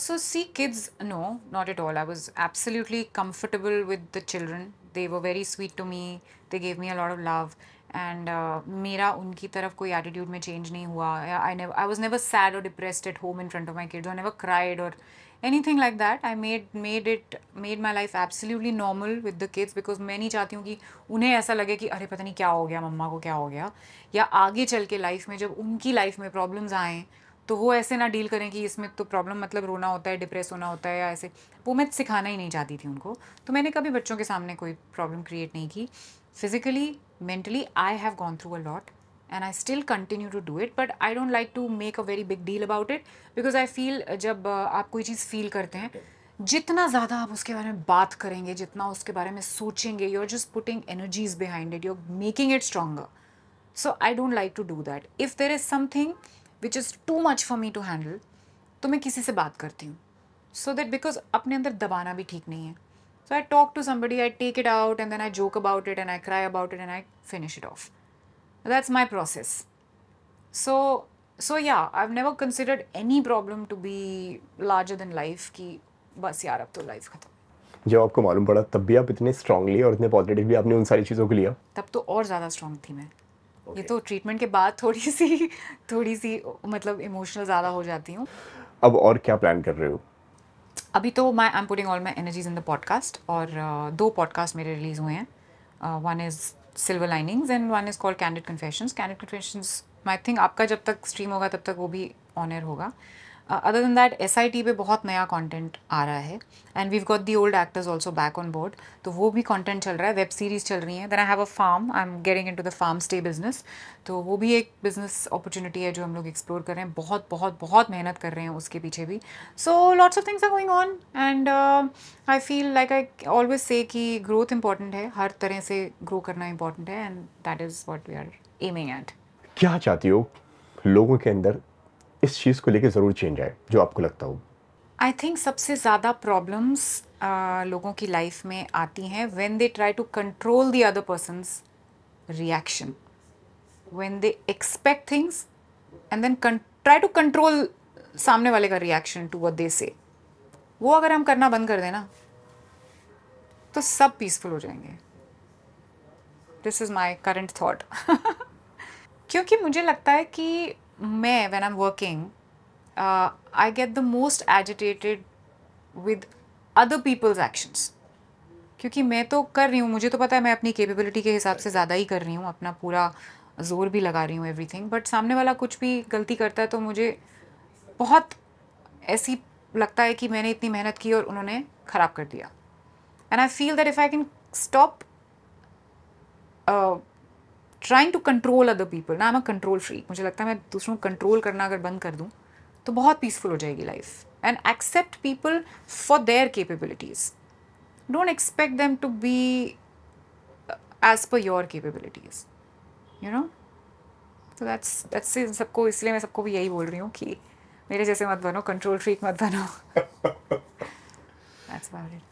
So see kids, no, not at all. I was absolutely comfortable with the children. They were very sweet to me. They gave me a lot of love. And मेरा उनकी तरफ कोई attitude में change नहीं हुआ. I was never sad or depressed at home in front of my kids. I never cried or anything like that. I made my life absolutely normal with the kids, because मैं नहीं चाहती हूँ कि उन्हें ऐसा लगे कि अरे पता नहीं क्या हो गया, मम्मा को क्या हो गया, या आगे चल के लाइफ में जब उनकी लाइफ में प्रॉब्लम्स आएँ तो वो ऐसे ना डील करें कि इसमें तो प्रॉब्लम मतलब रोना होता है, डिप्रेस होना होता है, या ऐसे। वो मैं सिखाना ही नहीं चाहती थी उनको, तो मैंने कभी बच्चों के सामने कोई प्रॉब्लम क्रिएट नहीं की। Physically, mentally I have gone through a lot and I still continue to do it, but I don't like to make a very big deal about it, because I feel जब आप कोई चीज़ फील करते हैं, जितना ज़्यादा आप उसके बारे में बात करेंगे, जितना उसके बारे में सोचेंगे, you are just putting energies behind it, you are making it stronger. So I don't like to do that. If there is something which is too much for me to handle, तो मैं किसी से बात करती हूँ, so that, because अपने अंदर दबाना भी ठीक नहीं है. So I talk to somebody, I take it out, and then I joke about it, and I cry about it, and I finish it off. That's my process. So yeah, I've never considered any problem to be larger than life कि बस यार अब तो life खत्म. जब आपको मालूम पड़ा तब भी आप इतने स्ट्रांगली और इतने पॉजिटिवली आपने उन सारी चीज़ों को लिया? तब तो और ज़्यादा स्ट्रांग थी मैं. ये तो ट्रीटमेंट के बाद थोड़ी सी मतलब इमोशनल ज़्यादा हो जाती हूँ. अब और क्या प्लान कर रहे हो? अभी तो I am putting all my energies in the podcast, और 2 पॉडकास्ट मेरे रिलीज हुए हैं. One is silver linings and one is called candid confessions. Candid confessions I think आपका जब तक स्ट्रीम होगा तब तक वो भी ऑन एयर होगा. अदर देन दैट SIT पे बहुत नया कंटेंट आ रहा है, and we've got the old actors also back on board, तो वो भी कंटेंट चल रहा है, वेब सीरीज़ चल रही हैं. Then I have a farm, I am getting into the farm stay business, तो वो भी एक बिजनेस अपॉर्चुनिटी है जो हम लोग एक्सप्लोर कर रहे हैं. बहुत बहुत बहुत मेहनत कर रहे हैं उसके पीछे भी. So lots of things are going on, and I feel like I always say कि ग्रोथ इंपॉर्टेंट है, हर तरह से ग्रो करना इंपॉर्टेंट है, and that is what we are aiming at. क्या चाहती हो लोगों के अंदर इस चीज़ को लेके ज़रूर चेंज आए, जो आपको लगता हो? आई थिंक सबसे ज़्यादा प्रॉब्लम्स लोगों की लाइफ में आती हैं when they try to control the other persons reaction, when they expect things and then try to control सामने वाले का रिएक्शन टू व्हाट दे से. वो अगर हम करना बंद कर दें ना, तो सब पीसफुल हो जाएंगे. This is my current through. क्योंकि मुझे लगता है कि मैं, when I am working, I get the most agitated with other people's actions. क्योंकि मैं तो कर रही हूँ, मुझे तो पता है मैं अपनी कैपेबिलिटी के हिसाब से ज़्यादा ही कर रही हूँ, अपना पूरा जोर भी लगा रही हूँ एवरीथिंग, बट सामने वाला कुछ भी गलती करता है तो मुझे बहुत ऐसी लगता है कि मैंने इतनी मेहनत की और उन्होंने ख़राब कर दिया. And I feel that if I can stop trying to control other people ना, I am a control freak, मुझे लगता है मैं दूसरों को कंट्रोल करना अगर बंद कर दूँ तो बहुत पीसफुल हो जाएगी life. And accept people for their capabilities. Don't expect them to be as per your capabilities, you know. So that's it. सबको, इसलिए मैं सबको भी यही बोल रही हूँ कि मेरे जैसे मत बनो, कंट्रोल फ्रीक मत बनो. That's about it.